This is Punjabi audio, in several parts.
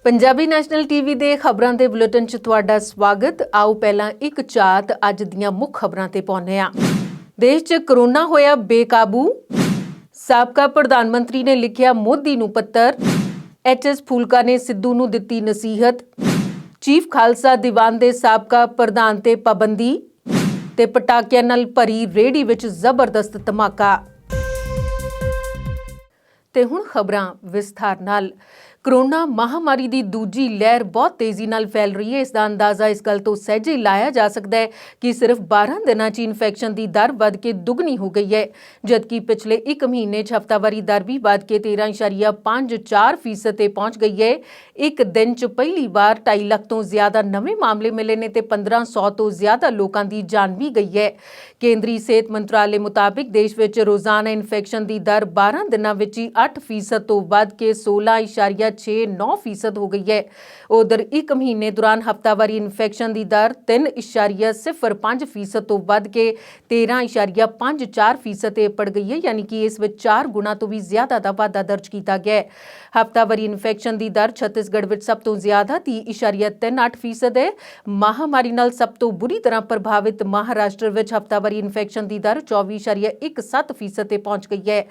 पंजाबी नैशनल टीवी ਦੇ ਖਬਰਾਂ ਦੇ ਬੁਲੇਟਿਨ 'ਚ ਤੁਹਾਡਾ ਸਵਾਗਤ। ਆਓ ਪਹਿਲਾਂ ਇੱਕ ਝਾਤ ਅੱਜ ਦੀਆਂ ਮੁੱਖ ਖਬਰਾਂ ਤੇ ਪਾਉਂਦੇ ਹਾਂ। ਦੇਸ਼ 'ਚ ਕਰੋਨਾ ਹੋਇਆ ਬੇਕਾਬੂ। ਸਾਬਕਾ ਪ੍ਰਧਾਨ ਮੰਤਰੀ ਨੇ ਲਿਖਿਆ ਮੋਦੀ ਨੂੰ ਪੱਤਰ। ਐਚਐਸ ਫੂਲਕਾ ਨੇ ਸਿੱਧੂ ਨੂੰ ਦਿੱਤੀ ਨਸੀਹਤ। ਚੀਫ ਖਾਲਸਾ ਦੀਵਾਨ ਦੇ ਸਾਬਕਾ ਪ੍ਰਧਾਨ ਤੇ ਪਾਬੰਦੀ ਤੇ ਪਟਾਕਿਆਂ ਨਾਲ ਭਰੀ ਰੇਹੜੀ ਵਿੱਚ ਜ਼ਬਰਦਸਤ ਧਮਾਕਾ। ਤੇ ਹੁਣ ਖਬਰਾਂ ਵਿਸਥਾਰ ਨਾਲ। कोरोना महामारी की दूजी लहर बहुत तेजी नाल फैल रही है। इसका अंदाज़ा इस गल तो सहजे लाया जा सकता है कि सिर्फ 12 दिनों च इन्फैक्शन की दर बढ़ के दुगनी हो गई है, जबकि पिछले एक महीने च हफ्तावारी दर भी बढ़ के 13.54% ते पहुँच गई है। एक दिन च पहली बार 2.5 लाख तो ज़्यादा नवे मामले मिले ने ते 1500 तो ज़्यादा लोगों की जान भी गई है। केंद्रीय सेहत मंत्रालय मुताबिक देश में रोज़ाना इन्फैक्शन की दर 12 दिनों में ही 8% तो बढ़ के 16.69% हो गई है। उधर एक महीने दौरान हफ्तावारी इन्फैक्शन की दर 3.05% तो बढ़ के 13.54% ते पड़ गई है, यानी कि इस विच 4 गुना तो भी ज्यादा का वाधा दर्ज किया गया है। हफ्तावारी इन्फैक्शन की दर छत्तीसगढ़ में सब तो ज्यादा 30.38% है। महामारी नाल सब तो बुरी तरह प्रभावित महाराष्ट्र में हफ्तावारी इन्फैक्शन की दर 24.17% ते पहुंच गई है।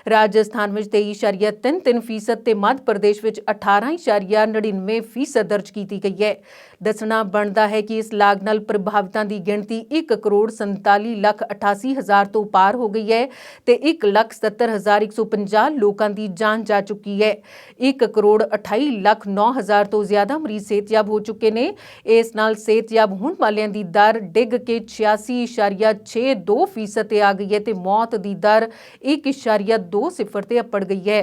राजस्थान में 23.33% ते मध्य प्रदेश में 18.99% दर्ज की गई है। दसना बनता है कि इस लाग नाल प्रभावितों की गिनती 1,40,88,000 तो पार हो गई है ते 1,70,150 लोगों की जान जा चुकी है। 1,28,09,000 तो ज्यादा मरीज सेहतयाब हो चुके ने। इस नाल सेहतयाब होने वालियां दी दर डिग के 86.62% ते आ गई है ते मौत की दर 1.20 ते अपड़ गई है।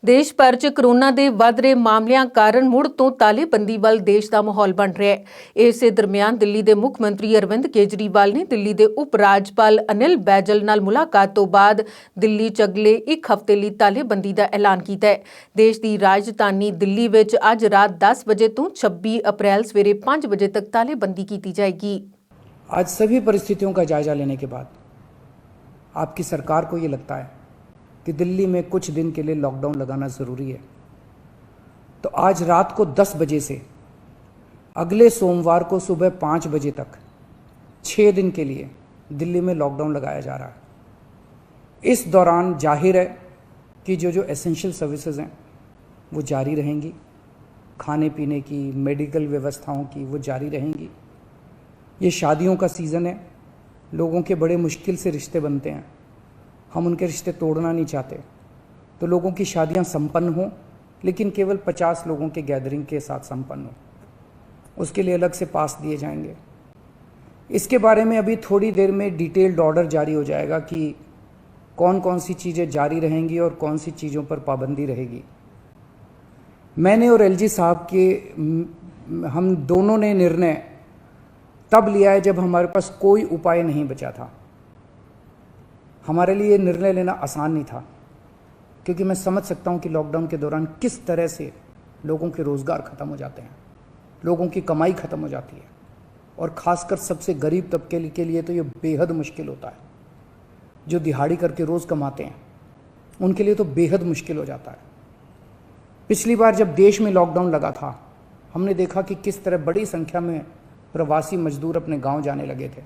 देश भर च कोरोना के वध रहे मामलों कारण मुड़ तो तालेबंदी वाल देश का माहौल बन रहा है। इस दरम्यान दिल्ली के मुख्य मंत्री अरविंद केजरीवाल ने दिल्ली के उप राज्यपाल अनिल बैजल नाल मुलाकात तो बाद दिल्ली च अगले एक हफ्ते लिए तालेबंदी का ऐलान किया है। देश की राजधानी दिल्ली में अज रात 10 बजे तो 26 अप्रैल सवेरे 5 बजे तक तालेबंदी की जाएगी। आज सभी परिस्थितियों का जायजा लेने के बाद आपकी सरकार को ये लगता है कि दिल्ली में कुछ दिन के लिए लॉकडाउन लगाना ज़रूरी है, तो आज रात को 10 बजे से अगले सोमवार को सुबह 5 बजे तक 6 दिन के लिए दिल्ली में लॉकडाउन लगाया जा रहा है। इस दौरान जाहिर है कि जो एसेंशियल सर्विसेज हैं वो जारी रहेंगी, खाने पीने की, मेडिकल व्यवस्थाओं की वो जारी रहेंगी। ये शादियों का सीज़न है, लोगों के बड़े मुश्किल से रिश्ते बनते हैं, हम उनके रिश्ते तोड़ना नहीं चाहते, तो लोगों की शादियां संपन्न हों, लेकिन केवल 50 लोगों के गैदरिंग के साथ संपन्न हो। उसके लिए अलग से पास दिए जाएंगे। इसके बारे में अभी थोड़ी देर में डिटेल्ड ऑर्डर जारी हो जाएगा कि कौन कौन सी चीज़ें जारी रहेंगी और कौन सी चीज़ों पर पाबंदी रहेगी। मैंने और एलजी साहब के हम दोनों ने निर्णय तब लिया है जब हमारे पास कोई उपाय नहीं बचा था। हमारे लिए ये निर्णय लेना आसान नहीं था, क्योंकि मैं समझ सकता हूँ कि लॉकडाउन के दौरान किस तरह से लोगों के रोज़गार ख़त्म हो जाते हैं, लोगों की कमाई ख़त्म हो जाती है, और ख़ासकर सबसे गरीब तबके के लिए तो ये बेहद मुश्किल होता है। जो दिहाड़ी करके रोज़ कमाते हैं उनके लिए तो बेहद मुश्किल हो जाता है। पिछली बार जब देश में लॉकडाउन लगा था, हमने देखा कि किस तरह बड़ी संख्या में प्रवासी मजदूर अपने गाँव जाने लगे थे।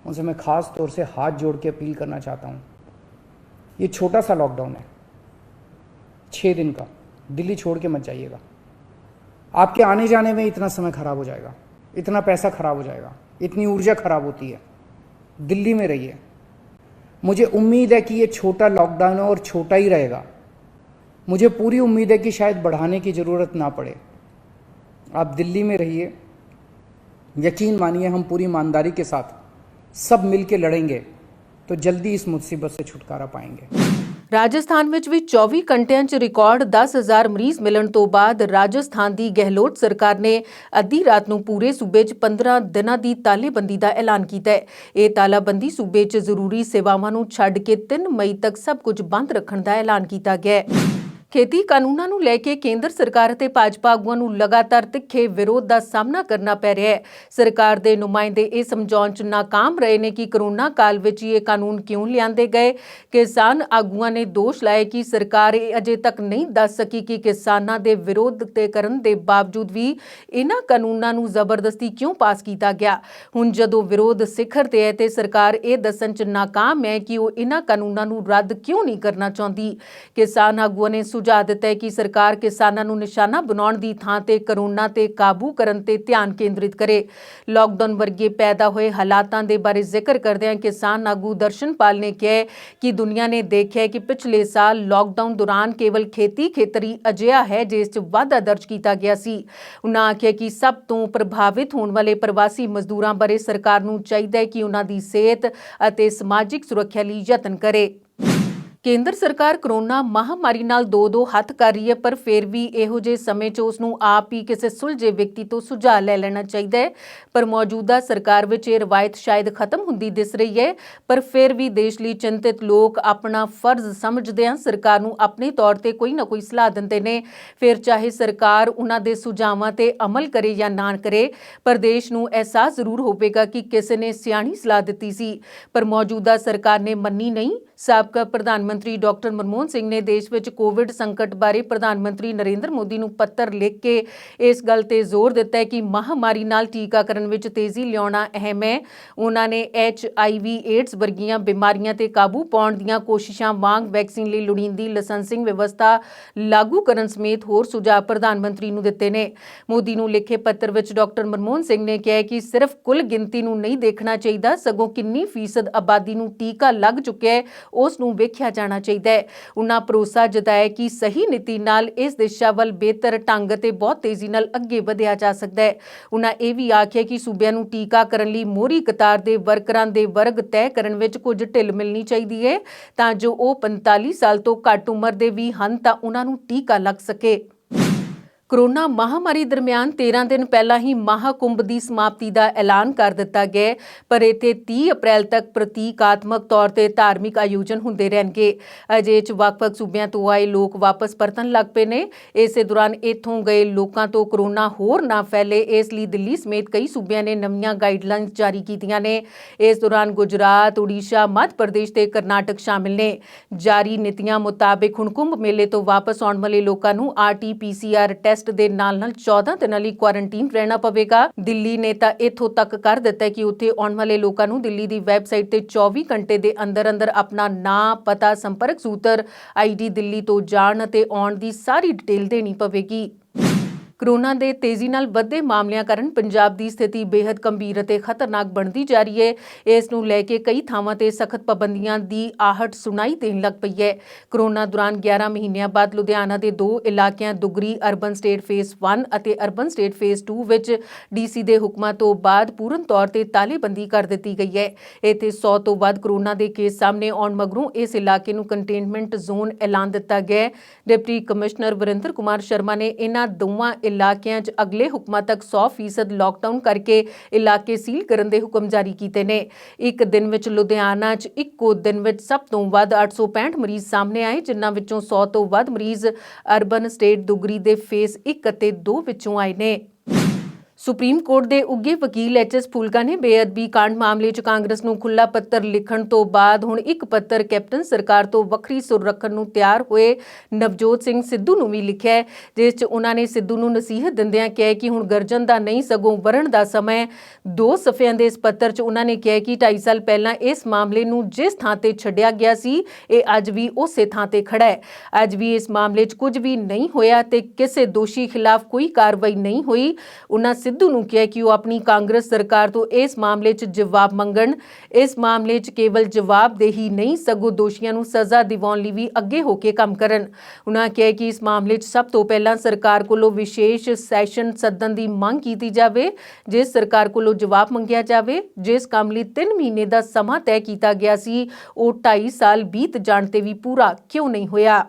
उनसे मैं ख़ास तौर से हाथ जोड़ के अपील करना चाहता हूँ, ये छोटा सा लॉकडाउन है, 6 दिन का, दिल्ली छोड़ के मत जाइएगा। आपके आने जाने में इतना समय ख़राब हो जाएगा, इतना पैसा ख़राब हो जाएगा, इतनी ऊर्जा ख़राब होती है। दिल्ली में रहिए। मुझे उम्मीद है कि ये छोटा लॉकडाउन है और छोटा ही रहेगा। मुझे पूरी उम्मीद है कि शायद बढ़ाने की ज़रूरत ना पड़े। आप दिल्ली में रहिए, यकीन मानिए हम पूरी ईमानदारी के साथ सब मिलके लड़ेंगे तो जल्दी इस मुसीबत से छुटकारा पाएंगे। राजस्थान में भी 24 घंटिਆਂ ਚ ਰਿਕਾਰਡ 10,000 ਮਰੀਜ਼ ਮਿਲਣ ਤੋਂ ਬਾਅਦ ਰਾਜਸਥਾਨ ਦੀ ਗਹਿਲੋਤ ਸਰਕਾਰ ਨੇ ਅੱਧੀ ਰਾਤ ਨੂੰ ਪੂਰੇ ਸੂਬੇ 'ਚ 15 ਦਿਨਾਂ ਦੀ ਤਾਲੇਬੰਦੀ ਦਾ ਐਲਾਨ ਕੀਤਾ ਹੈ। ਇਹ ਤਾਲਾਬੰਦੀ ਸੂਬੇ 'ਚ ਜ਼ਰੂਰੀ ਸੇਵਾਵਾਂ ਨੂੰ ਛੱਡ ਕੇ 3 ਮਈ ਤੱਕ ਸਭ ਕੁਝ ਬੰਦ ਰੱਖਣ ਦਾ ਐਲਾਨ ਕੀਤਾ ਗਿਆ ਹੈ। ਖੇਤੀ ਕਾਨੂੰਨਾਂ ਨੂੰ ਲੈ ਕੇ ਕੇਂਦਰ ਸਰਕਾਰ ਅਤੇ ਭਾਜਪਾ ਆਗੂਆਂ ਨੂੰ ਲਗਾਤਾਰ ਤਿੱਖੇ ਵਿਰੋਧ ਦਾ ਸਾਹਮਣਾ ਕਰਨਾ ਪੈ ਰਿਹਾ ਹੈ। ਸਰਕਾਰ ਦੇ ਨੁਮਾਇੰਦੇ ਇਹ ਸਮਝਾਉਣ 'ਚ ਨਾਕਾਮ ਰਹੇ ਨੇ ਕਿ ਕਰੋਨਾ ਕਾਲ ਵਿੱਚ ਇਹ ਕਾਨੂੰਨ ਕਿਉਂ ਲਿਆਂਦੇ ਗਏ। ਕਿਸਾਨ ਆਗੂਆਂ ਨੇ ਦੋਸ਼ ਲਾਇਆ ਕਿ ਸਰਕਾਰ ਇਹ ਅਜੇ ਤੱਕ ਨਹੀਂ ਦੱਸ ਸਕੀ ਕਿ ਕਿਸਾਨਾਂ ਦੇ ਵਿਰੋਧ ਤੇ ਕਰਨ ਦੇ ਬਾਵਜੂਦ ਵੀ ਇਹਨਾਂ ਕਾਨੂੰਨਾਂ ਨੂੰ ਜ਼ਬਰਦਸਤੀ ਕਿਉਂ ਪਾਸ ਕੀਤਾ ਗਿਆ। ਹੁਣ ਜਦੋਂ ਵਿਰੋਧ ਸਿਖਰ ਤੇ ਹੈ ਤੇ ਸਰਕਾਰ ਇਹ ਦੱਸਣ 'ਚ ਨਾਕਾਮ ਹੈ ਕਿ ਉਹ ਇਹਨਾਂ ਕਾਨੂੰਨਾਂ ਨੂੰ ਰੱਦ ਕਿਉਂ ਨਹੀਂ ਕਰਨਾ ਚਾਹੁੰਦੀ। ਕਿਸਾਨ ਆਗੂਆਂ ਨੇ ਸੁਝਾਅ ਦਿੱਤਾ ਹੈ ਕਿ ਸਰਕਾਰ ਕਿਸਾਨਾਂ ਨੂੰ ਨਿਸ਼ਾਨਾ ਬਣਾਉਣ ਦੀ ਥਾਂ ਤੇ ਕਰੋਨਾ ਤੇ ਕਾਬੂ ਕਰਨ ਤੇ ਧਿਆਨ ਕੇਂਦਰਿਤ ਕਰੇ। ਲਾਕਡਾਊਨ ਵਰਗੇ ਪੈਦਾ ਹੋਏ ਹਾਲਾਤਾਂ ਦੇ ਬਾਰੇ ਜ਼ਿਕਰ ਕਰਦਿਆਂ ਕਿਸਾਨ ਆਗੂ ਦਰਸ਼ਨਪਾਲ ਨੇ ਕਿਹਾ ਕਿ ਦੁਨੀਆ ਨੇ ਦੇਖਿਆ ਕਿ ਪਿਛਲੇ ਸਾਲ ਲਾਕਡਾਊਨ ਦੌਰਾਨ ਕੇਵਲ ਖੇਤੀ ਖੇਤਰ ਹੀ ਅਜਿਹਾ ਹੈ ਜਿਸ 'ਚ ਵਾਧਾ ਦਰਜ ਕੀਤਾ ਗਿਆ ਸੀ। ਉਨ੍ਹਾਂ ਆਖਿਆ ਕਿ ਸਭ ਤੋਂ ਪ੍ਰਭਾਵਿਤ ਹੋਣ ਵਾਲੇ ਪ੍ਰਵਾਸੀ ਮਜ਼ਦੂਰਾਂ ਬਾਰੇ ਸਰਕਾਰ ਨੂੰ ਚਾਹੀਦਾ ਹੈ ਕਿ ਉਨ੍ਹਾਂ ਦੀ ਸਿਹਤ ਅਤੇ ਸਮਾਜਿਕ ਸੁਰੱਖਿਆ ਲਈ ਯਤਨ ਕਰੇ। ਕੇਂਦਰ ਸਰਕਾਰ ਕਰੋਨਾ ਮਹਾਮਾਰੀ ਨਾਲ ਦੋ ਹੱਥ ਕਰ ਰਹੀ ਹੈ, ਪਰ ਫਿਰ ਵੀ ਇਹੋ ਜਿਹੇ ਸਮੇਂ 'ਚ ਉਸ ਨੂੰ ਆਪ ਹੀ ਕਿਸੇ ਸੁਲਝੇ ਵਿਅਕਤੀ ਤੋਂ ਸੁਝਾਅ ਲੈ ਲੈਣਾ ਚਾਹੀਦਾ ਹੈ। ਪਰ ਮੌਜੂਦਾ ਸਰਕਾਰ ਵਿੱਚ ਇਹ ਰਵਾਇਤ ਸ਼ਾਇਦ ਖਤਮ ਹੁੰਦੀ ਦਿਸ ਰਹੀ ਹੈ, ਪਰ ਫਿਰ ਵੀ ਦੇਸ਼ ਲਈ ਚਿੰਤਿਤ ਲੋਕ ਆਪਣਾ ਫਰਜ਼ ਸਮਝਦਿਆਂ ਸਰਕਾਰ ਨੂੰ ਆਪਣੇ ਤੌਰ ਤੇ ਕੋਈ ਨਾ ਕੋਈ ਸਲਾਹ ਦਿੰਦੇ ਨੇ। ਫਿਰ ਚਾਹੇ ਸਰਕਾਰ ਉਹਨਾਂ ਦੇ ਸੁਝਾਵਾਂ ਤੇ ਅਮਲ ਕਰੇ ਜਾਂ ਨਾ ਕਰੇ, ਪਰ ਦੇਸ਼ ਨੂੰ ਅਹਿਸਾਸ ਜ਼ਰੂਰ ਹੋਵੇਗਾ ਕਿ ਕਿਸੇ ਨੇ ਸਿਆਣੀ ਸਲਾਹ ਦਿੱਤੀ ਸੀ, ਪਰ ਮੌਜੂਦਾ ਸਰਕਾਰ ਨੇ ਮੰਨੀ ਨਹੀਂ। ਸਾਬਕਾ ਪ੍ਰਧਾਨ ਮੰਤਰੀ ਡਾਕਟਰ ਮਨਮੋਹਨ ਸਿੰਘ ਨੇ ਦੇਸ਼ ਵਿੱਚ ਕੋਵਿਡ ਸੰਕਟ ਬਾਰੇ ਪ੍ਰਧਾਨ ਮੰਤਰੀ ਨਰਿੰਦਰ ਮੋਦੀ ਨੂੰ ਪੱਤਰ ਲਿਖ ਕੇ ਇਸ ਗੱਲ ਤੇ ਜ਼ੋਰ ਦਿੱਤਾ ਹੈ ਕਿ ਮਹਾਮਾਰੀ ਨਾਲ ਟੀਕਾਕਰਨ ਵਿੱਚ ਤੇਜ਼ੀ ਲਿਆਉਣਾ ਅਹਿਮ ਹੈ। ਉਹਨਾਂ ਨੇ HIV ਏਡਜ਼ ਵਰਗੀਆਂ ਬਿਮਾਰੀਆਂ ਤੇ ਕਾਬੂ ਪਾਉਣ ਦੀਆਂ ਕੋਸ਼ਿਸ਼ਾਂ ਵਾਂਗ ਵੈਕਸੀਨ ਲਈ ਲੋੜੀਂਦੀ ਲਾਇਸੈਂਸਿੰਗ ਵਿਵਸਥਾ ਲਾਗੂ ਕਰਨ ਸਮੇਤ ਹੋਰ ਸੁਝਾਅ ਪ੍ਰਧਾਨ ਮੰਤਰੀ ਨੂੰ ਦਿੱਤੇ ਨੇ। ਮੋਦੀ ਨੂੰ ਲਿਖੇ ਪੱਤਰ ਵਿੱਚ ਡਾਕਟਰ ਮਨਮੋਹਨ ਸਿੰਘ ਨੇ ਕਿਹਾ ਕਿ ਸਿਰਫ ਕੁੱਲ ਗਿਣਤੀ ਨੂੰ ਨਹੀਂ ਦੇਖਣਾ ਚਾਹੀਦਾ, ਸਗੋਂ ਕਿੰਨੀ ਫੀਸਦ ਆਬਾਦੀ ਨੂੰ ਟੀਕਾ ਲੱਗ ਚੁੱਕਿਆ ਹੈ ਉਸ ਨੂੰ ਵੇਖਿਆ ਜਾਣਾ ਚਾਹੀਦਾ ਹੈ। ਉਨ੍ਹਾਂ ਭਰੋਸਾ ਜਤਾਇਆ ਕਿ ਸਹੀ ਨੀਤੀ ਨਾਲ ਇਸ ਦਿਸ਼ਾ ਵੱਲ ਬਿਹਤਰ ਢੰਗ ਤੇ ਬਹੁਤ ਤੇਜ਼ੀ ਨਾਲ ਅੱਗੇ ਵਧਿਆ ਜਾ ਸਕਦਾ ਹੈ। ਉਨ੍ਹਾਂ ਇਹ ਵੀ ਆਖਿਆ ਕਿ ਸੂਬਿਆਂ ਨੂੰ ਟੀਕਾਕਰਨ ਲਈ ਮੋਹਰੀ ਕਤਾਰ ਦੇ ਵਰਕਰਾਂ ਦੇ ਵਰਗ ਤੈਅ ਕਰਨ ਵਿੱਚ ਕੁਝ ਢਿੱਲ ਮਿਲਣੀ ਚਾਹੀਦੀ ਹੈ ਤਾਂ ਜੋ ਉਹ 45 ਸਾਲ ਤੋਂ ਘੱਟ ਉਮਰ ਦੇ ਵੀ ਹਨ ਤਾਂ ਉਨ੍ਹਾਂ ਨੂੰ ਟੀਕਾ ਲੱਗ ਸਕੇ। ਕਰੋਨਾ ਮਹਾਮਾਰੀ ਦਰਮਿਆਨ 13 ਦਿਨ ਪਹਿਲਾਂ ਹੀ ਮਹਾਕੁੰਭ ਦੀ ਸਮਾਪਤੀ ਦਾ ਐਲਾਨ ਕਰ ਦਿੱਤਾ ਗਿਆ, ਪਰ ਇੱਥੇ 30 ਅਪ੍ਰੈਲ ਤੱਕ ਪ੍ਰਤੀਕਾਤਮਕ ਤੌਰ ਤੇ ਧਾਰਮਿਕ ਆਯੋਜਨ ਹੁੰਦੇ ਰਹਿਣਗੇ। ਅਜੇ 'ਚ ਵੱਖ-ਵੱਖ ਸੂਬਿਆਂ ਤੋਂ ਆਏ ਲੋਕ ਵਾਪਸ ਪਰਤਣ ਲੱਗ ਪਏ ਨੇ। ਇਸੇ ਦੌਰਾਨ ਇੱਥੋਂ ਗਏ ਲੋਕਾਂ ਤੋਂ ਕਰੋਨਾ ਹੋਰ ਨਾ ਫੈਲੇ, ਇਸ ਲਈ ਦਿੱਲੀ ਸਮੇਤ ਕਈ ਸੂਬਿਆਂ ਨੇ ਨਵੀਆਂ ਗਾਈਡਲਾਈਨਸ ਜਾਰੀ ਕੀਤੀਆਂ ਨੇ। ਇਸ ਦੌਰਾਨ ਗੁਜਰਾਤ, ਉੜੀਸਾ, ਮੱਧ ਪ੍ਰਦੇਸ਼ ਤੇ ਕਰਨਾਟਕ ਸ਼ਾਮਿਲ ਨੇ। ਜਾਰੀ ਨੀਤੀਆਂ ਮੁਤਾਬਿਕ ਹੁਣ ਕੁੰਭ ਮੇਲੇ ਤੋਂ ਵਾਪਸ ਆਉਣ ਵਾਲੇ ਲੋਕਾਂ ਨੂੰ RT-PCR ਟੈਸਟ ਦੇ ਨਾਲ 14 ਦਿਨਾਂ ਲਈ ਕੁਆਰੰਟੀਨ ਰਹਿਣਾ ਪਵੇਗਾ। ਦਿੱਲੀ ਨੇ ਤਾਂ ਇੱਥੋਂ ਤੱਕ ਕਰ ਦਿੱਤਾ ਕਿ ਉੱਥੇ ਆਉਣ ਵਾਲੇ ਲੋਕਾਂ ਨੂੰ ਦਿੱਲੀ ਦੀ ਵੈਬਸਾਈਟ ਤੇ 24 ਘੰਟੇ ਦੇ ਅੰਦਰ ਆਪਣਾ ਨਾਂ, ਪਤਾ, ਸੰਪਰਕ ਸੂਤਰ, ID ਦਿੱਲੀ ਤੋਂ ਜਾਣ ਅਤੇ ਆਉਣ ਦੀ ਸਾਰੀ ਡਿਟੇਲ ਦੇਣੀ ਪਵੇਗੀ। ਕਰੋਨਾ ਦੇ ਤੇਜ਼ੀ ਨਾਲ ਵੱਧਦੇ ਮਾਮਲਿਆਂ ਕਾਰਨ ਪੰਜਾਬ ਦੀ ਸਥਿਤੀ ਬੇहद ਗੰਭੀਰ ਅਤੇ ਖਤਰਨਾਕ ਬਣਦੀ ਜਾ ਰਹੀ ਹੈ। ਇਸ ਨੂੰ ਲੈ ਕੇ ਕਈ ਥਾਵਾਂ ਤੇ ਸਖਤ ਪਾਬੰਦੀਆਂ ਦੀ ਆਹਟ ਸੁਣਾਈ ਦੇਣ ਲੱਗ ਪਈ ਹੈ। ਕਰੋਨਾ ਦੌਰਾਨ 11 ਮਹੀਨਿਆਂ ਬਾਅਦ ਲੁਧਿਆਣਾ ਦੇ 2 ਇਲਾਕਿਆਂ ਦੁਗਰੀ ਅਰਬਨ ਸਟੇਟ ਫੇਸ 1 ਅਤੇ ਅਰਬਨ ਸਟੇਟ ਫੇਸ 2 ਵਿੱਚ DC ਦੇ ਹੁਕਮਾਂ ਤੋਂ ਬਾਅਦ ਪੂਰਨ ਤੌਰ ਤੇ ਤਾਲੇਬੰਦੀ ਕਰ ਦਿੱਤੀ ਗਈ ਹੈ। ਇੱਥੇ 100 ਤੋਂ ਵੱਧ ਕਰੋਨਾ ਦੇ ਕੇਸ ਸਾਹਮਣੇ ਆਉਣ ਮਗਰੋਂ ਇਸ ਇਲਾਕੇ ਨੂੰ ਕੰਟੇਨਮੈਂਟ ਜ਼ੋਨ ਐਲਾਨ ਦਿੱਤਾ ਗਿਆ ਹੈ। ਡਿਪਟੀ ਕਮਿਸ਼ਨਰ ਵਰਿੰਦਰ ਕੁਮਾਰ ਸ਼ਰਮਾ ਨੇ ਇਹਨਾਂ ਦੋਵਾਂ ਇਲਾਕਿਆਂ 'ਚ ਅਗਲੇ ਹੁਕਮਾਂ ਤੱਕ 100% ਲਾਕਡਾਊਨ ਕਰਕੇ ਇਲਾਕੇ ਸੀਲ ਕਰਨ ਦੇ ਹੁਕਮ ਜਾਰੀ ਕੀਤੇ ਨੇ। ਇੱਕ ਦਿਨ ਵਿੱਚ ਲੁਧਿਆਣਾ 'ਚ ਇੱਕੋ ਦਿਨ ਵਿੱਚ ਸਭ ਤੋਂ ਵੱਧ 865 ਮਰੀਜ਼ ਸਾਹਮਣੇ ਆਏ, ਜਿਨ੍ਹਾਂ ਵਿੱਚੋਂ 100 ਤੋਂ ਵੱਧ ਮਰੀਜ਼ ਅਰਬਨ ਸਟੇਟ ਦੁਗਰੀ ਦੇ ਫੇਸ 1 ਅਤੇ 2 ਵਿੱਚੋਂ ਆਏ ਨੇ। ਸੁਪਰੀਮ ਕੋਰਟ ਦੇ ਉੱਘੇ ਵਕੀਲ HS ਫੂਲਕਾ ਨੇ ਬੇਅਦਬੀ ਕਾਂਡ ਮਾਮਲੇ 'ਚ ਕਾਂਗਰਸ ਨੂੰ ਖੁੱਲ੍ਹਾ ਪੱਤਰ ਲਿਖਣ ਤੋਂ ਬਾਅਦ ਹੁਣ ਇੱਕ ਪੱਤਰ ਕੈਪਟਨ ਸਰਕਾਰ ਤੋਂ ਵੱਖਰੀ ਸੁਰ ਰੱਖਣ ਨੂੰ ਤਿਆਰ ਹੋਏ ਨਵਜੋਤ ਸਿੰਘ ਸਿੱਧੂ ਨੂੰ ਵੀ ਲਿਖਿਆ ਹੈ, ਜਿਸ 'ਚ ਉਹਨਾਂ ਨੇ ਸਿੱਧੂ ਨੂੰ ਨਸੀਹਤ ਦਿੰਦਿਆਂ ਕਿਹਾ ਕਿ ਹੁਣ ਗਰਜਨ ਦਾ ਨਹੀਂ ਸਗੋਂ ਵਰਣ ਦਾ ਸਮਾਂ ਹੈ। 2 ਸਫ਼ਿਆਂ ਦੇ ਇਸ ਪੱਤਰ 'ਚ ਉਹਨਾਂ ਨੇ ਕਿਹਾ ਕਿ 2.5 ਸਾਲ ਪਹਿਲਾਂ ਇਸ ਮਾਮਲੇ ਨੂੰ ਜਿਸ ਥਾਂ ਤੇ ਛੱਡਿਆ ਗਿਆ ਸੀ ਇਹ ਅੱਜ ਵੀ ਉਸੇ ਥਾਂ ਤੇ ਖੜਾ ਹੈ। ਅੱਜ ਵੀ ਇਸ ਮਾਮਲੇ 'ਚ ਕੁਝ ਵੀ ਨਹੀਂ ਹੋਇਆ ਤੇ ਕਿਸੇ ਦੋਸ਼ੀ ਖਿਲਾਫ ਕੋਈ ਕਾਰਵਾਈ ਨਹੀਂ ਹੋਈ। ਉਹਨਾਂ ਸਿੱਧੂ ਨੂੰ ਕਿਹਾ ਕਿ ਉਹ ਆਪਣੀ ਕਾਂਗਰਸ ਸਰਕਾਰ ਤੋਂ ਇਸ ਮਾਮਲੇ 'ਚ ਜਵਾਬ ਮੰਗਣ। ਇਸ ਮਾਮਲੇ 'ਚ ਕੇਵਲ ਜਵਾਬਦੇਹੀ ਨਹੀਂ ਸਗੋਂ ਦੋਸ਼ੀਆਂ ਨੂੰ ਸਜ਼ਾ ਦਿਵਾਉਣ ਲਈ ਵੀ ਅੱਗੇ ਹੋ ਕੇ ਕੰਮ ਕਰਨ। ਉਹਨਾਂ ਕਿਹਾ ਕਿ ਇਸ ਮਾਮਲੇ 'ਚ ਸਭ ਤੋਂ ਪਹਿਲਾਂ ਸਰਕਾਰ ਕੋਲੋਂ ਵਿਸ਼ੇਸ਼ ਸੈਸ਼ਨ ਸੱਦਣ ਦੀ ਮੰਗ ਕੀਤੀ ਜਾਵੇ, ਜਿਸ ਸਰਕਾਰ ਕੋਲੋਂ ਜਵਾਬ ਮੰਗਿਆ ਜਾਵੇ। ਜਿਸ ਕੰਮ ਲਈ 3 ਮਹੀਨੇ ਦਾ ਸਮਾਂ ਤੈਅ ਕੀਤਾ ਗਿਆ ਸੀ ਉਹ 2.5 ਸਾਲ ਬੀਤ ਜਾਣ ਤੇ ਵੀ ਪੂਰਾ ਕਿਉਂ ਨਹੀਂ ਹੋਇਆ।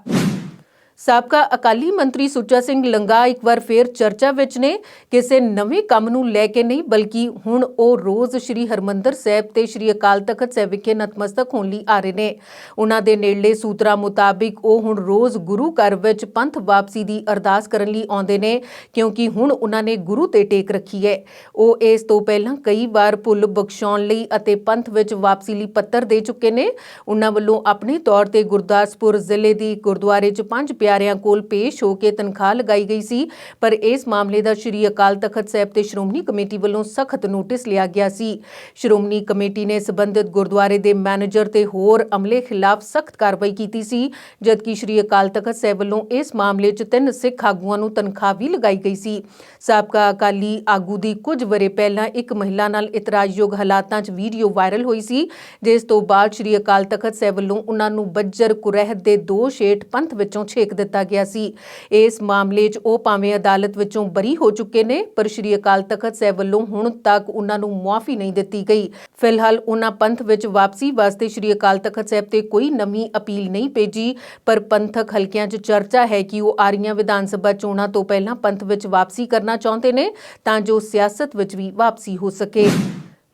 ਸਾਬਕਾ ਅਕਾਲੀ ਮੰਤਰੀ ਸੁੱਚਾ ਸਿੰਘ ਲੰਗਾ ਇੱਕ ਵਾਰ ਫੇਰ ਚਰਚਾ ਵਿੱਚ ਨੇ। ਕਿਸੇ ਨਵੇਂ ਕੰਮ ਨੂੰ ਲੈ ਕੇ ਨਹੀਂ, ਬਲਕਿ ਹੁਣ ਉਹ ਰੋਜ਼ ਸ਼੍ਰੀ ਹਰਮੰਦਰ ਸਾਹਿਬ ਤੇ ਸ਼੍ਰੀ ਅਕਾਲ ਤਖਤ ਸਾਹਿਬ ਵਿਖੇ ਨਤਮਸਤਕ ਹੋਣ ਲਈ ਆ ਰਹੇ ਨੇ। ਉਹਨਾਂ ਦੇ ਨੇੜਲੇ ਸੂਤਰਾਂ ਮੁਤਾਬਿਕ ਉਹ ਹੁਣ ਰੋਜ਼ ਗੁਰੂ ਘਰ ਵਿੱਚ ਪੰਥ ਵਾਪਸੀ ਦੀ ਅਰਦਾਸ ਕਰਨ ਲਈ ਆਉਂਦੇ ਨੇ, ਕਿਉਂਕਿ ਹੁਣ ਉਹਨਾਂ ਨੇ ਗੁਰੂ ਤੇ ਟੇਕ ਰੱਖੀ ਹੈ। ਉਹ ਇਸ ਤੋਂ ਪਹਿਲਾਂ ਕਈ ਵਾਰ ਭੁੱਲ ਬਖਸ਼ਾਉਣ ਲਈ ਅਤੇ ਪੰਥ ਵਿੱਚ ਵਾਪਸੀ ਲਈ ਪੱਤਰ ਦੇ ਚੁੱਕੇ ਨੇ। ਉਹਨਾਂ ਵੱਲੋਂ ਆਪਣੇ ਤੌਰ ਤੇ ਗੁਰਦਾਸਪੁਰ ਜ਼ਿਲ੍ਹੇ ਦੀ ਗੁਰਦੁਆਰੇ 'ਚ 5 ਪਿਆਰਿਆਂ ਕੋਲ ਪੇਸ਼ ਹੋ ਕੇ ਤਨਖਾਹ ਲਗਾਈ ਗਈ ਸੀ, ਪਰ ਇਸ ਮਾਮਲੇ ਦਾ ਸ਼੍ਰੀ ਅਕਾਲ ਤਖਤ ਸਾਹਿਬ ਤੇ ਸ਼੍ਰੋਮਣੀ ਕਮੇਟੀ ਵੱਲੋਂ ਸਖਤ ਨੋਟਿਸ ਲਿਆ ਗਿਆ ਸੀ। ਸ਼੍ਰੋਮਣੀ ਕਮੇਟੀ ਨੇ ਸਬੰਧਿਤ ਗੁਰਦੁਆਰੇ ਦੇ ਮੈਨੇਜਰ ਤੇ ਹੋਰ ਅਮਲੇ ਖਿਲਾਫ ਸਖਤ ਕਾਰਵਾਈ ਕੀਤੀ ਸੀ, ਜਦਕਿ ਸ਼੍ਰੀ ਅਕਾਲ ਤਖਤ ਸਾਹਿਬ ਵੱਲੋਂ ਇਸ ਮਾਮਲੇ 'ਚ 3 ਸਿੱਖ ਆਗੂਆਂ ਨੂੰ ਤਨਖਾਹ ਵੀ ਲਗਾਈ ਗਈ ਸੀ। ਸਾਬਕਾ ਅਕਾਲੀ ਆਗੂ ਦੀ ਕੁਝ ਵਰ੍ਹੇ ਪਹਿਲਾਂ ਇੱਕ ਮਹਿਲਾ ਨਾਲ ਇਤਰਾਜ਼ਯੋਗ ਹਾਲਾਤਾਂ 'ਚ ਵੀਡੀਓ ਵਾਇਰਲ ਹੋਈ ਸੀ, ਜਿਸ ਤੋਂ ਬਾਅਦ ਸ਼੍ਰੀ ਅਕਾਲ ਤਖਤ ਸਾਹਿਬ ਵੱਲੋਂ ਉਹਨਾਂ ਨੂੰ ਬੱਜਰ ਕੁਰਹਿਤ ਦੇ ਦੋਸ਼ ਹੇਠ ਪੰਥ ਵਿੱਚੋਂ ਛੇਕ ਦਿੱਤਾ ਗਿਆ ਸੀ। ਇਸ ਮਾਮਲੇ 'ਚ ਉਹ ਭਾਵੇਂ ਅਦਾਲਤ ਵਿੱਚੋਂ ਬਰੀ ਹੋ ਚੁੱਕੇ ਨੇ, ਪਰ ਸ਼੍ਰੀ ਅਕਾਲ ਤਖਤ ਸਾਹਿਬ ਵੱਲੋਂ ਹੁਣ ਤੱਕ ਉਹਨਾਂ ਨੂੰ ਮੁਆਫੀ ਨਹੀਂ ਦਿੱਤੀ ਗਈ। ਫਿਲਹਾਲ ਉਹਨਾਂ ਪੰਥ ਵਿੱਚ ਵਾਪਸੀ ਵਾਸਤੇ ਸ਼੍ਰੀ ਅਕਾਲ ਤਖਤ ਸਾਹਿਬ ਤੇ ਕੋਈ ਨਵੀਂ ਅਪੀਲ ਨਹੀਂ ਭੇਜੀ, ਪਰ ਪੰਥਕ ਹਲਕਿਆਂ 'ਚ ਚਰਚਾ ਹੈ ਕਿ ਉਹ ਆ ਰਹੀਆਂ ਵਿਧਾਨ ਸਭਾ ਚੋਣਾਂ ਤੋਂ ਪਹਿਲਾਂ ਪੰਥ ਵਿੱਚ ਵਾਪਸੀ ਕਰਨਾ ਚਾਹੁੰਦੇ ਨੇ, ਤਾਂ ਜੋ ਸਿਆਸਤ ਵਿੱਚ ਵੀ ਵਾਪਸੀ ਹੋ ਸਕੇ।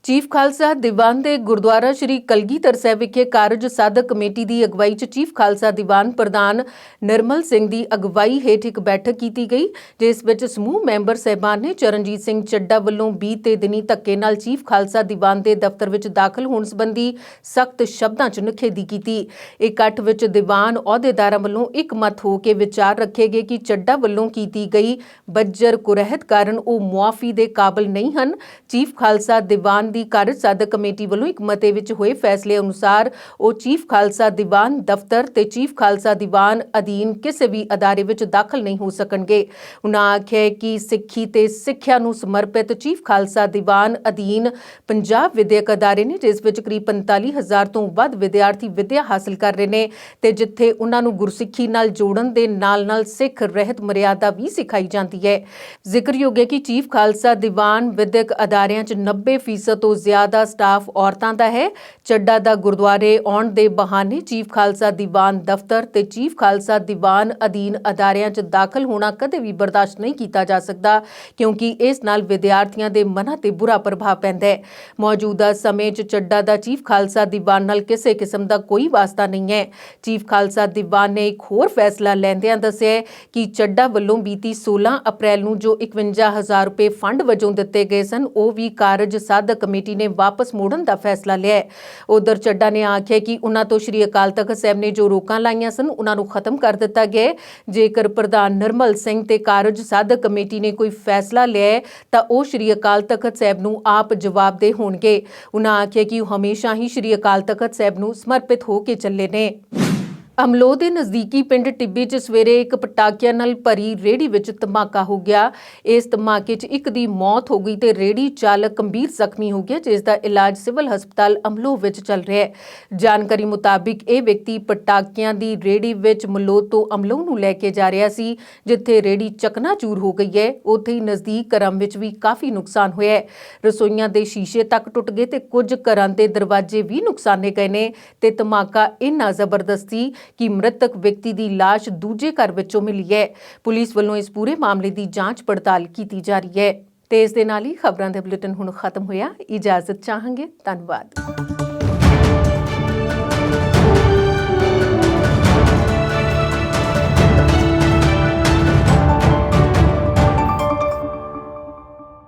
ਚੀਫ ਖਾਲਸਾ ਦੀਵਾਨ ਦੇ ਗੁਰਦੁਆਰਾ ਸ਼੍ਰੀ ਕਲਗੀਧਰ ਸਾਹਿਬ ਵਿਖੇ ਕਾਰਜ ਸਾਧਕ ਕਮੇਟੀ ਦੀ ਅਗਵਾਈ 'ਚ ਚੀਫ ਖਾਲਸਾ ਦੀਵਾਨ ਪ੍ਰਧਾਨ ਨਿਰਮਲ ਸਿੰਘ ਦੀ ਅਗਵਾਈ ਹੇਠ ਇੱਕ ਬੈਠਕ ਕੀਤੀ ਗਈ, ਜਿਸ ਵਿੱਚ ਸਮੂਹ ਮੈਂਬਰ ਸਹਿਬਾਨ ਨੇ ਚਰਨਜੀਤ ਸਿੰਘ ਚੱਡਾ ਵੱਲੋਂ ਬੀਤੇ ਦਿਨੀ ਧੱਕੇ ਨਾਲ ਚੀਫ ਖਾਲਸਾ ਦੀਵਾਨ ਦੇ ਦਫ਼ਤਰ ਵਿੱਚ ਦਾਖਲ ਹੋਣ ਸੰਬੰਧੀ ਸਖਤ ਸ਼ਬਦਾਂ 'ਚ ਨਿਖੇਧੀ ਕੀਤੀ। ਇਕੱਠ ਵਿੱਚ ਦੀਵਾਨ ਅਹੁਦੇਦਾਰਾਂ ਵੱਲੋਂ ਇੱਕ ਮਤ ਹੋ ਕੇ ਵਿਚਾਰ ਰੱਖੇ ਗਏ ਕਿ ਚੱਡਾ ਵੱਲੋਂ ਕੀਤੀ ਗਈ ਬੱਜਰ ਕੁਰਹਿਤ ਕਾਰਨ ਉਹ ਮੁਆਫੀ ਦੇ ਕਾਬਲ ਨਹੀਂ ਹਨ। ਚੀਫ ਖਾਲਸਾ ਦੀਵਾਨ ਦੀ ਕਾਰਜ ਸਾਧਕ ਕਮੇਟੀ ਵੱਲੋਂ ਇੱਕ ਮਤੇ ਵਿੱਚ ਹੋਏ ਫੈਸਲੇ ਅਨੁਸਾਰ ਉਹ ਚੀਫ ਖਾਲਸਾ ਦੀਵਾਨ ਦਫ਼ਤਰ ਤੇ ਚੀਫ ਖਾਲਸਾ ਦੀਵਾਨ ਅਧੀਨ ਕਿਸੇ ਵੀ ਅਦਾਰੇ ਵਿੱਚ ਦਾਖਲ ਨਹੀਂ ਹੋ ਸਕਣਗੇ। ਉਨ੍ਹਾਂ ਆਖਿਆ ਕਿ ਸਿੱਖੀ ਤੇ ਸਿੱਖਿਆ ਨੂੰ ਸਮਰਪਿਤ ਚੀਫ ਖਾਲਸਾ ਦੀਵਾਨ ਅਧੀਨ ਪੰਜਾਬ ਵਿਦਿਅਕ ਅਦਾਰੇ ਨੇ, ਜਿਸ ਵਿੱਚ ਕਰੀਬ 45,000 ਤੋਂ ਵੱਧ ਵਿਦਿਆਰਥੀ ਵਿੱਦਿਆ ਹਾਸਲ ਕਰ ਰਹੇ ਨੇ ਤੇ ਜਿੱਥੇ ਉਹਨਾਂ ਨੂੰ ਗੁਰਸਿੱਖੀ ਨਾਲ ਜੋੜਨ ਦੇ ਨਾਲ-ਨਾਲ ਸਿੱਖ ਰਹਿਤ ਮਰਿਆਦਾ ਵੀ ਸਿਖਾਈ ਜਾਂਦੀ ਹੈ। ਜ਼ਿਕਰਯੋਗ ਹੈ ਕਿ ਚੀਫ ਖਾਲਸਾ ਦੀਵਾਨ ਵਿਦਿਅਕ ਅਦਾਰਿਆਂ 'ਚ 90% ਤੋਂ ਜ਼ਿਆਦਾ ਸਟਾਫ ਔਰਤਾਂ ਦਾ ਹੈ। ਚੱਡਾ ਦਾ ਗੁਰਦੁਆਰੇ ਆਉਣ ਦੇ ਬਹਾਨੇ ਚੀਫ ਖਾਲਸਾ ਦੀਵਾਨ ਦਫ਼ਤਰ ਤੇ ਚੀਫ ਖਾਲਸਾ ਦੀਵਾਨ ਅਧੀਨ ਅਦਾਰਿਆਂ 'ਚ ਦਾਖਲ ਹੋਣਾ ਕਦੇ ਵੀ ਬਰਦਾਸ਼ਤ ਨਹੀਂ ਕੀਤਾ ਜਾ ਸਕਦਾ, ਕਿਉਂਕਿ ਇਸ ਨਾਲ ਵਿਦਿਆਰਥੀਆਂ ਦੇ ਮਨਾਂ ਤੇ ਬੁਰਾ ਪ੍ਰਭਾਵ ਪੈਂਦਾ ਹੈ। ਮੌਜੂਦਾ ਸਮੇਂ 'ਚ ਚੱਡਾ ਦਾ ਚੀਫ ਖਾਲਸਾ ਦੀਵਾਨ ਨਾਲ ਕਿਸੇ ਕਿਸਮ ਦਾ ਕੋਈ ਵਾਸਤਾ ਨਹੀਂ ਹੈ। ਚੀਫ ਖਾਲਸਾ ਦੀਵਾਨ ਨੇ ਇੱਕ ਹੋਰ ਫੈਸਲਾ ਲੈਂਦਿਆਂ ਦੱਸਿਆ ਕਿ ਚੱਡਾ ਵੱਲੋਂ ਬੀਤੀ 16 ਅਪ੍ਰੈਲ ਨੂੰ ਜੋ 51,000 ਰੁਪਏ ਫੰਡ ਵਜੋਂ ਦਿੱਤੇ ਗਏ ਸਨ, ਉਹ ਵੀ ਕਾਰਜ ਸਾਧਕ ਕਮੇਟੀ ਨੇ ਵਾਪਸ ਮੋੜਨ ਦਾ ਫੈਸਲਾ ਲਿਆ ਹੈ। ਉਧਰ ਚੱਡਾ ਨੇ ਆਖਿਆ ਕਿ ਉਹਨਾਂ ਤੋਂ ਸ਼੍ਰੀ ਅਕਾਲ ਤਖਤ ਸਾਹਿਬ ਨੇ ਜੋ ਰੋਕਾਂ ਲਾਈਆਂ ਸਨ, ਉਹਨਾਂ ਨੂੰ ਖਤਮ ਕਰ ਦਿੱਤਾ ਗਿਆ। ਜੇਕਰ ਪ੍ਰਧਾਨ ਨਿਰਮਲ ਸਿੰਘ ਤੇ ਕਾਰਜ ਸਾਧਕ ਕਮੇਟੀ ਨੇ ਕੋਈ ਫੈਸਲਾ ਲਿਆ ਤਾਂ ਉਹ ਸ਼੍ਰੀ ਅਕਾਲ ਤਖਤ ਸਾਹਿਬ ਨੂੰ ਆਪ ਜਵਾਬਦੇਹ ਹੋਣਗੇ। ਉਹਨਾਂ ਆਖਿਆ ਕਿ ਉਹ ਹਮੇਸ਼ਾ ਹੀ ਸ਼੍ਰੀ ਅਕਾਲ ਤਖਤ ਸਾਹਿਬ ਨੂੰ ਸਮਰਪਿਤ ਹੋ ਕੇ ਚੱਲੇ ਨੇ। ਅਮਲੋਹ ਦੇ ਨਜ਼ਦੀਕੀ ਪਿੰਡ ਟਿੱਬੀ 'ਚ ਸਵੇਰੇ ਇੱਕ ਪਟਾਕਿਆਂ ਨਾਲ ਭਰੀ ਰੇਹੜੀ ਵਿੱਚ ਧਮਾਕਾ ਹੋ ਗਿਆ। ਇਸ ਧਮਾਕੇ 'ਚ ਇੱਕ ਦੀ ਮੌਤ ਹੋ ਗਈ ਤੇ ਰੇਹੜੀ ਚਾਲਕ ਗੰਭੀਰ ਜ਼ਖਮੀ ਹੋ ਗਿਆ, ਜਿਸ ਦਾ ਇਲਾਜ ਸਿਵਲ ਹਸਪਤਾਲ ਅਮਲੋਹ ਵਿੱਚ ਚੱਲ ਰਿਹਾ ਹੈ। ਜਾਣਕਾਰੀ ਮੁਤਾਬਿਕ ਇਹ ਵਿਅਕਤੀ ਪਟਾਕਿਆਂ ਦੀ ਰੇਹੜੀ ਵਿੱਚ ਮਲੋਹ ਤੋਂ ਅਮਲੋਹ ਨੂੰ ਲੈ ਕੇ ਜਾ ਰਿਹਾ ਸੀ। ਜਿੱਥੇ ਰੇਹੜੀ ਚਕਨਾਚੂਰ ਹੋ ਗਈ ਹੈ, ਉੱਥੇ ਹੀ ਨਜ਼ਦੀਕ ਘਰਾਂ ਵਿੱਚ ਵੀ ਕਾਫੀ ਨੁਕਸਾਨ ਹੋਇਆ ਹੈ। ਰਸੋਈਆਂ ਦੇ ਸ਼ੀਸ਼ੇ ਤੱਕ ਟੁੱਟ ਗਏ ਤੇ ਕੁਝ ਘਰਾਂ ਦੇ ਦਰਵਾਜ਼ੇ ਵੀ ਨੁਕਸਾਨੇ ਗਏ ਨੇ ਤੇ ਧਮਾਕਾ ਇੰਨਾ ਜ਼ਬਰਦਸਤ ਸੀ ਕਿ ਮ੍ਰਿਤਕ ਵਿਅਕਤੀ ਦੀ ਲਾਸ਼ ਦੂਜੇ ਘਰ ਵਿੱਚੋਂ ਮਿਲੀ ਹੈ। ਪੁਲਿਸ ਵੱਲੋਂ ਇਸ ਪੂਰੇ ਮਾਮਲੇ ਦੀ ਜਾਂਚ ਪੜਤਾਲ ਕੀਤੀ ਜਾ ਰਹੀ ਹੈ। ਤੇ ਇਸ ਦੇ ਨਾਲ ਹੀ ਖਬਰਾਂ ਦੇ ਬੁਲੇਟਿਨ ਹੁਣ ਖਤਮ ਹੋਇਆ। ਇਜਾਜ਼ਤ ਚਾਹਾਂਗੇ। ਧੰਨਵਾਦ।